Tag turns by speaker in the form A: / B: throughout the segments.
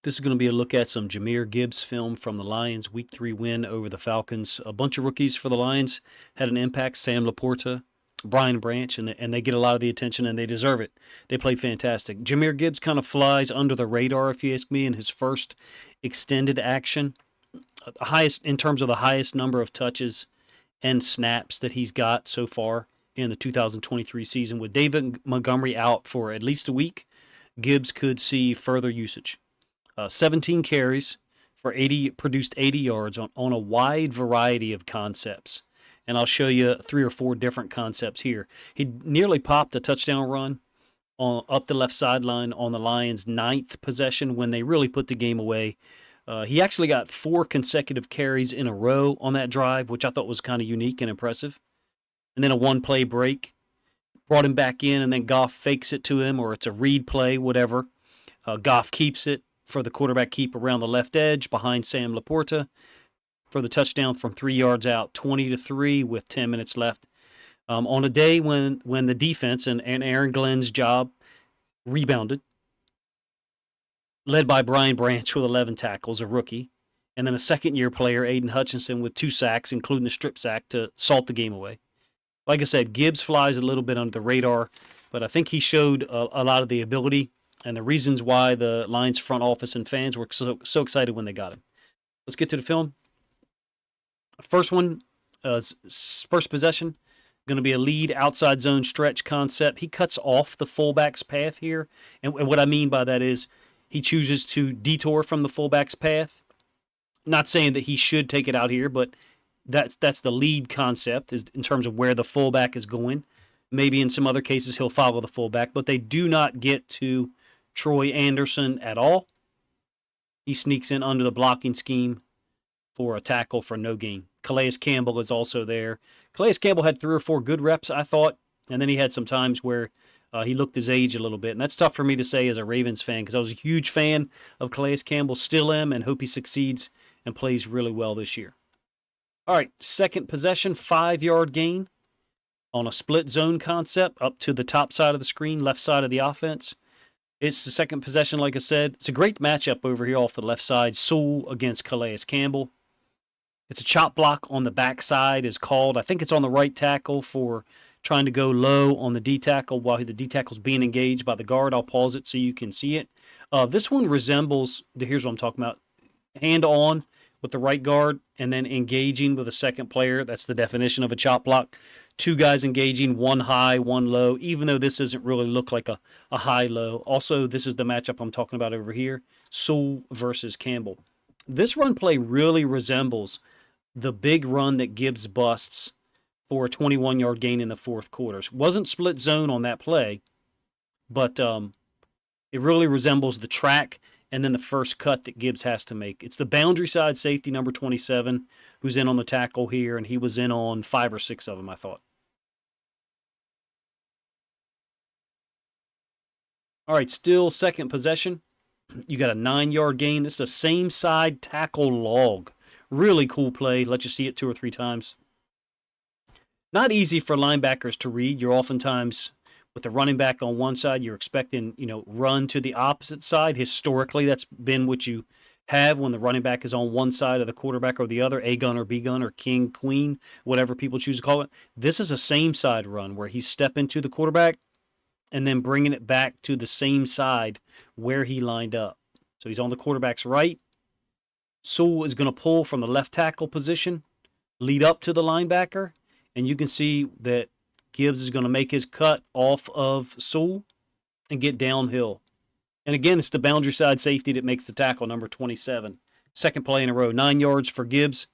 A: This is going to be a look at some Jahmyr Gibbs film from the Lions' Week 3 win over the Falcons. A bunch of rookies for the Lions had an impact. Sam Laporta, Brian Branch, and they get a lot of the attention, and they deserve it. They played fantastic. Jahmyr Gibbs kind of flies under the radar, if you ask me, in his first extended action. Highest in terms of the highest number of touches and snaps that he's got so far in the 2023 season. With David Montgomery out for at least a week, Gibbs could see further usage. 17 carries for 80, produced 80 yards on a wide variety of concepts. And I'll show you 3 or 4 different concepts here. He nearly popped a touchdown run up the left sideline on the Lions' 9th possession when they really put the game away. He actually got 4 consecutive carries in a row on that drive, which I thought was kind of unique and impressive. And then a one-play break. Brought him back in, and then Goff fakes it to him, or it's a read play, whatever. Goff keeps it for the quarterback keep around the left edge behind Sam Laporta for the touchdown from 3 yards out, 20-3 with 10 minutes left. On a day when the defense and Aaron Glenn's job rebounded, led by Brian Branch with 11 tackles, a rookie, and then a second-year player, Aiden Hutchinson, with 2 sacks, including the strip sack to salt the game away. Like I said, Gibbs flies a little bit under the radar, but I think he showed a lot of the ability and the reasons why the Lions front office and fans were so excited when they got him. Let's get to the film. First one, first possession, going to be a lead outside zone stretch concept. He cuts off the fullback's path here, and what I mean by that is he chooses to detour from the fullback's path. Not saying that he should take it out here, but that's the lead concept is in terms of where the fullback is going. Maybe in some other cases he'll follow the fullback, but they do not get to Troy Anderson at all. He sneaks in under the blocking scheme for a tackle for no gain. Calais Campbell is also there. Calais Campbell had 3 or 4 good reps, I thought, and then he had some times where he looked his age a little bit, and that's tough for me to say as a Ravens fan because I was a huge fan of Calais Campbell, still am, and hope he succeeds and plays really well this year. All right, second possession, 5-yard gain on a split zone concept up to the top side of the screen, left side of the offense. It's the second possession, like I said. It's a great matchup over here off the left side. Sewell against Calais Campbell. It's a chop block on the backside is called. I think it's on the right tackle for trying to go low on the D tackle while the D tackle's being engaged by the guard. I'll pause it so you can see it. This one resembles, here's what I'm talking about, hand on with the right guard and then engaging with a second player. That's the definition of a chop block. 2 guys engaging, 1 high, 1 low, even though this doesn't really look like a high-low. Also, this is the matchup I'm talking about over here, Sewell versus Campbell. This run play really resembles the big run that Gibbs busts for a 21-yard gain in the fourth quarter. It wasn't split zone on that play, but it really resembles the track and then the first cut that Gibbs has to make. It's the boundary side safety, number 27, who's in on the tackle here, and he was in on 5 or 6 of them, I thought. All right, still second possession. You got a 9-yard gain. This is a same side tackle log. Really cool play. Let you see it 2 or 3 times. Not easy for linebackers to read. You're oftentimes, with the running back on one side, you're expecting, run to the opposite side. Historically, that's been what you have when the running back is on one side of the quarterback or the other, A gun or B gun or king, queen, whatever people choose to call it. This is a same side run where he's stepping to the quarterback and then bringing it back to the same side where he lined up. So he's on the quarterback's right. Sewell is going to pull from the left tackle position, lead up to the linebacker, and you can see that Gibbs is going to make his cut off of Sewell and get downhill. And again, it's the boundary side safety that makes the tackle, number 27. Second play in a row, 9 yards for Gibbs.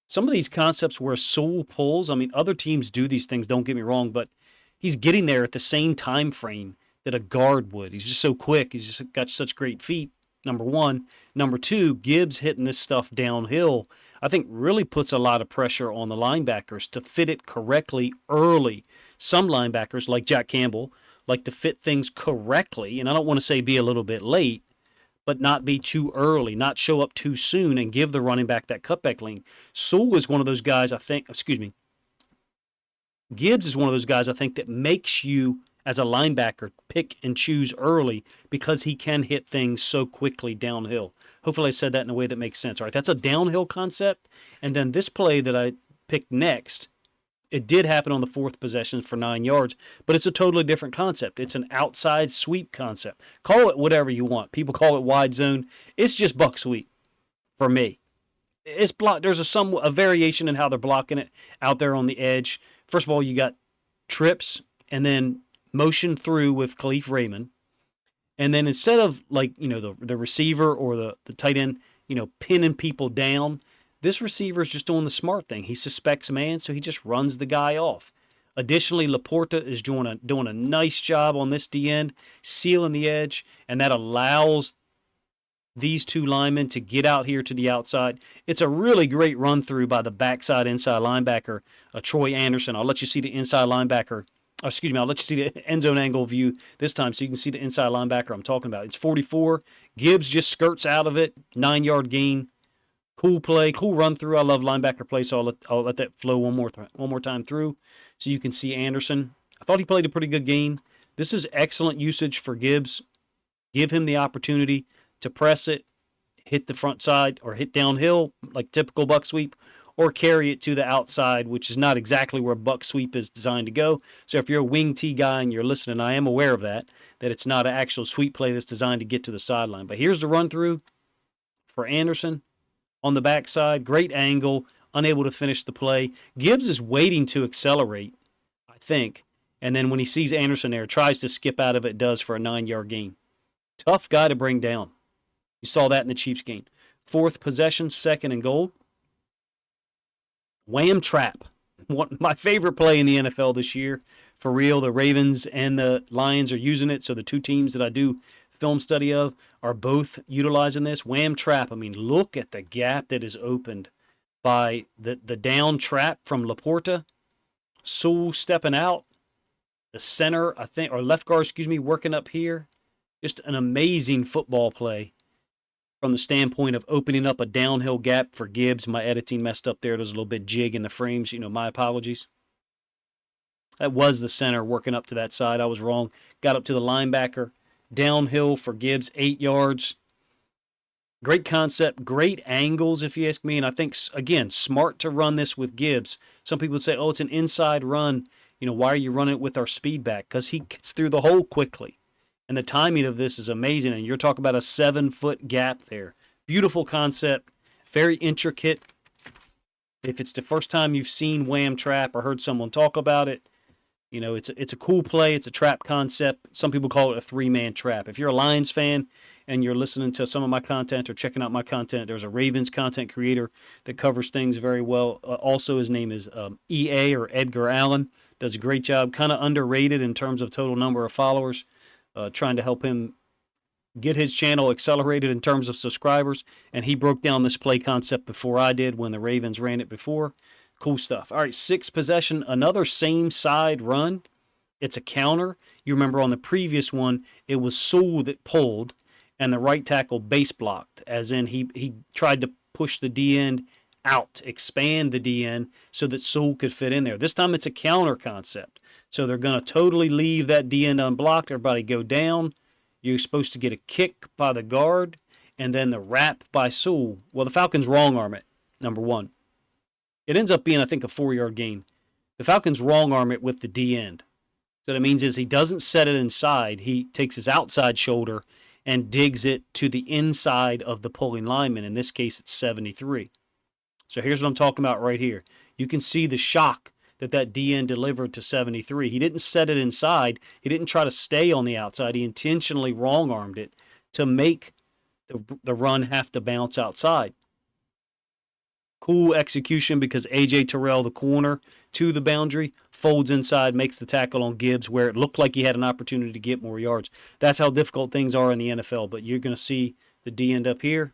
A: Some of these concepts where Sewell pulls, other teams do these things, don't get me wrong, but he's getting there at the same time frame that a guard would. He's just so quick. He's just got such great feet, number 1. Number 2, Gibbs hitting this stuff downhill, I think really puts a lot of pressure on the linebackers to fit it correctly early. Some linebackers, like Jack Campbell, like to fit things correctly, and I don't want to say be a little bit late, but not be too early, not show up too soon and give the running back that cutback lane. Sewell is one of those guys, Gibbs is one of those guys, I think, that makes you as a linebacker, pick and choose early because he can hit things so quickly downhill. Hopefully I said that in a way that makes sense. All right, that's a downhill concept. And then this play that I picked next, it did happen on the 4th possession for 9 yards, but it's a totally different concept. It's an outside sweep concept. Call it whatever you want. People call it wide zone. It's just buck sweep for me. It's block. There's a variation in how they're blocking it out there on the edge. First of all, you got trips and then motion through with Khalif Raymond. And then instead of the receiver or the tight end, pinning people down, this receiver is just doing the smart thing. He suspects man, so he just runs the guy off. Additionally, Laporta is doing a nice job on this D end, sealing the edge, and that allows these two linemen to get out here to the outside. It's a really great run through by the backside inside linebacker, Troy Anderson. I'll let you see the inside linebacker. I'll let you see the end zone angle view this time so you can see the inside linebacker I'm talking about. It's 44. Gibbs just skirts out of it. 9-yard gain. Cool play, cool run through. I love linebacker play, so I'll let that flow one more time through so you can see Anderson. I thought he played a pretty good game. This is excellent usage for Gibbs. Give him the opportunity to press it, hit the front side, or hit downhill like typical buck sweep, or carry it to the outside, which is not exactly where buck sweep is designed to go. So if you're a wing T guy and you're listening, I am aware of that it's not an actual sweep play that's designed to get to the sideline. But here's the run through for Anderson on the backside. Great angle, unable to finish the play. Gibbs is waiting to accelerate, I think, and then when he sees Anderson there, tries to skip out of it, does for a 9-yard gain. Tough guy to bring down. You saw that in the Chiefs game. 4th possession, 2nd and goal. Wham trap. My favorite play in the NFL this year. For real, the Ravens and the Lions are using it, so the two teams that I do film study of are both utilizing this. Wham trap. I mean, look at the gap that is opened by the down trap from Laporta. Sewell stepping out. The center, I think, or left guard, working up here. Just an amazing football play from the standpoint of opening up a downhill gap for Gibbs. My editing messed up there. There's a little bit jig in the frames. My apologies. That was the center working up to that side. I was wrong. Got up to the linebacker. Downhill for Gibbs, 8 yards. Great concept, great angles, if you ask me. And I think, again, smart to run this with Gibbs. Some people would say, it's an inside run. Why are you running it with our speed back? Because he gets through the hole quickly. And the timing of this is amazing. And you're talking about a 7-foot gap there. Beautiful concept, very intricate. If it's the first time you've seen Wham trap or heard someone talk about it, it's a cool play. It's a trap concept. Some people call it a 3-man trap. If you're a Lions fan and you're listening to some of my content or checking out my content, there's a Ravens content creator that covers things very well. Also, his name is EA or Edgar Allen. Does a great job. Kind of underrated in terms of total number of followers. Trying to help him get his channel accelerated in terms of subscribers. And he broke down this play concept before I did when the Ravens ran it before. Cool stuff. All right, 6th possession, another same side run. It's a counter. You remember on the previous one, it was Sewell that pulled and the right tackle base blocked, as in he tried to push the D end out, expand the D end so that Sewell could fit in there. This time it's a counter concept. So they're going to totally leave that D end unblocked. Everybody go down. You're supposed to get a kick by the guard and then the wrap by Sewell. Well, the Falcons wrong arm it, number one. It ends up being, I think, a 4-yard gain. The Falcons wrong arm it with the D end. So that means is he doesn't set it inside. He takes his outside shoulder and digs it to the inside of the pulling lineman. In this case, it's 73. So here's what I'm talking about right here. You can see the shock that D end delivered to 73. He didn't set it inside. He didn't try to stay on the outside. He intentionally wrong-armed it to make the run have to bounce outside. Cool execution because A.J. Terrell, the corner, to the boundary, folds inside, makes the tackle on Gibbs where it looked like he had an opportunity to get more yards. That's how difficult things are in the NFL. But you're going to see the D end up here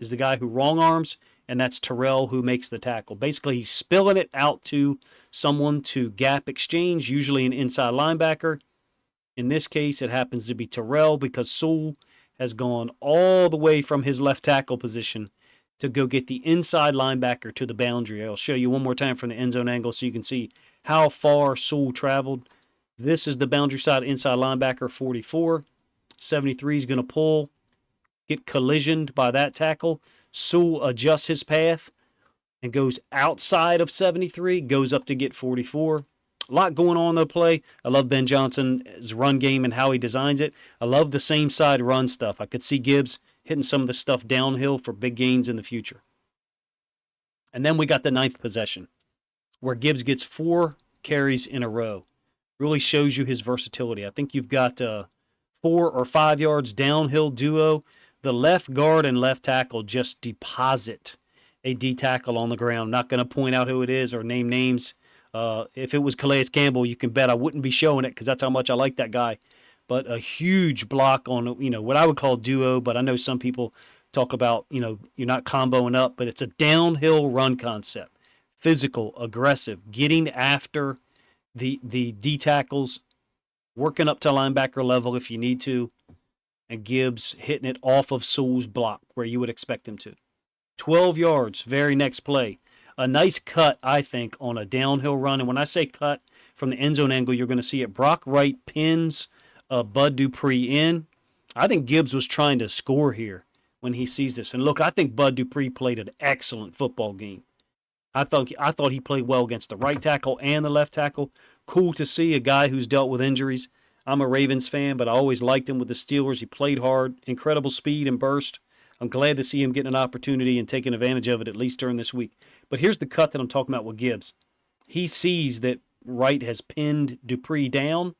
A: is the guy who wrong arms, and that's Terrell who makes the tackle. Basically, he's spilling it out to someone to gap exchange, usually an inside linebacker. In this case, it happens to be Terrell because Sewell has gone all the way from his left tackle position to go get the inside linebacker to the boundary. I'll show you one more time from the end zone angle so you can see how far Sewell traveled. This is the boundary side inside linebacker 44. 73 is going to pull, get collisioned by that tackle. Sewell adjusts his path and goes outside of 73, goes up to get 44. A lot going on in the play. I love Ben Johnson's run game and how he designs it. I love the same side run stuff. I could see Gibbs hitting some of the stuff downhill for big gains in the future. And then we got the 9th possession, where Gibbs gets 4 carries in a row. Really shows you his versatility. I think you've got 4 or 5 yards downhill duo. The left guard and left tackle just deposit a D tackle on the ground. Not going to point out who it is or name names. If it was Calais Campbell, you can bet I wouldn't be showing it because that's how much I like that guy. But a huge block on, what I would call duo, but I know some people talk about, you're not comboing up, but it's a downhill run concept. Physical, aggressive, getting after the D tackles, working up to linebacker level if you need to, and Gibbs hitting it off of Sewell's block where you would expect him to. 12 yards, very next play. A nice cut, I think, on a downhill run. And when I say cut from the end zone angle, you're going to see it. Brock Wright pins Bud Dupree in. I think Gibbs was trying to score here when he sees this. And look, I think Bud Dupree played an excellent football game. I thought he played well against the right tackle and the left tackle. Cool to see a guy who's dealt with injuries. I'm a Ravens fan, but I always liked him with the Steelers. He played hard, incredible speed and burst. I'm glad to see him getting an opportunity and taking advantage of it, at least during this week. But here's the cut that I'm talking about with Gibbs. He sees that Wright has pinned Dupree down,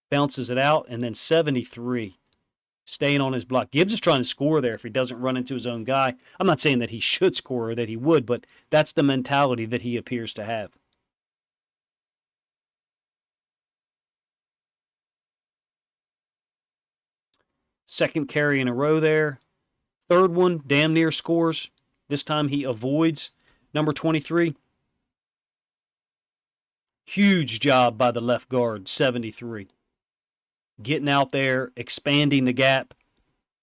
A: bounces it out, and then 73 staying on his block. Gibbs is trying to score there if he doesn't run into his own guy. I'm not saying that he should score or that he would, but that's the mentality that he appears to have. Second carry in a row there. Third one, damn near scores. This time he avoids number 23. Huge job by the left guard, 73. Getting out there, expanding the gap.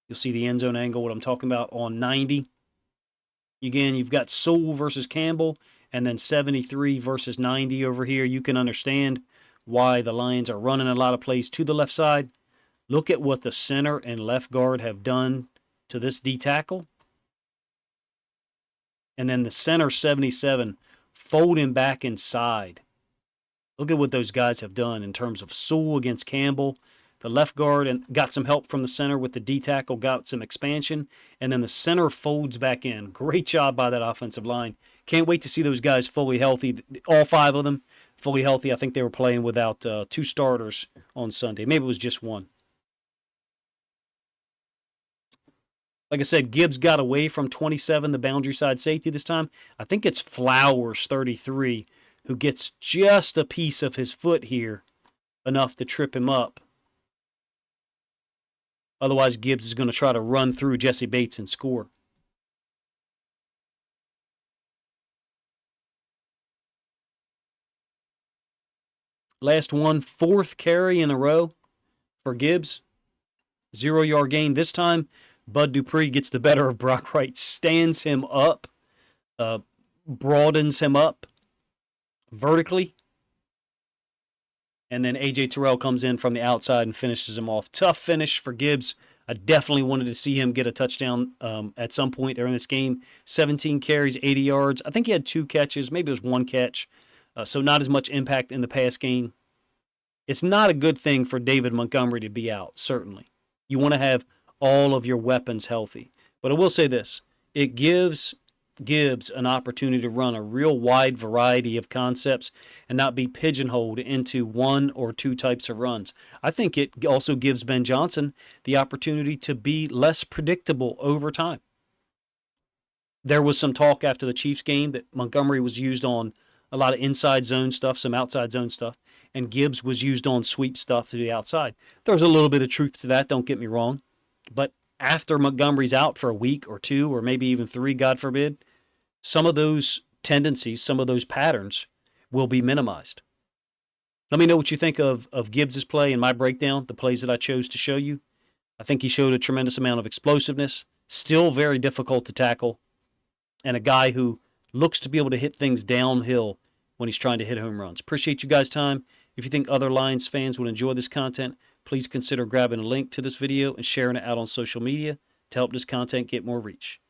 A: You'll see the end zone angle, what I'm talking about, on 90. Again, you've got Sewell versus Campbell, and then 73 versus 90 over here. You can understand why the Lions are running a lot of plays to the left side. Look at what the center and left guard have done to this D tackle. And then the center, 77, folding back inside. Look at what those guys have done in terms of Sewell against Campbell. The left guard and got some help from the center with the D tackle, got some expansion, and then the center folds back in. Great job by that offensive line. Can't wait to see those guys fully healthy. All 5 of them fully healthy. I think they were playing without 2 starters on Sunday. Maybe it was just 1. Like I said, Gibbs got away from 27, the boundary side safety this time. I think it's Flowers, 33, who gets just a piece of his foot here, enough to trip him up. Otherwise, Gibbs is going to try to run through Jesse Bates and score. Last one, 4th carry in a row for Gibbs. 0-yard gain. This time, Bud Dupree gets the better of Brock Wright, stands him up, broadens him up vertically, and then A.J. Terrell comes in from the outside and finishes him off. Tough finish for Gibbs. I definitely wanted to see him get a touchdown at some point during this game. 17 carries, 80 yards. I think he had 2 catches. Maybe it was 1 catch. So not as much impact in the pass game. It's not a good thing for David Montgomery to be out, certainly. You want to have all of your weapons healthy. But I will say this. It gives Gibbs an opportunity to run a real wide variety of concepts and not be pigeonholed into 1 or 2 types of runs. I think it also gives Ben Johnson the opportunity to be less predictable over time. There was some talk after the Chiefs game that Montgomery was used on a lot of inside zone stuff, some outside zone stuff, and Gibbs was used on sweep stuff to the outside. There's a little bit of truth to that, don't get me wrong. But after Montgomery's out for a week or 2 or maybe even 3, God forbid, some of those tendencies, some of those patterns will be minimized. Let me know what you think of Gibbs' play and my breakdown, the plays that I chose to show you. I think he showed a tremendous amount of explosiveness, still very difficult to tackle, and a guy who looks to be able to hit things downhill when he's trying to hit home runs. Appreciate you guys' time. If you think other Lions fans would enjoy this content, please consider grabbing a link to this video and sharing it out on social media to help this content get more reach.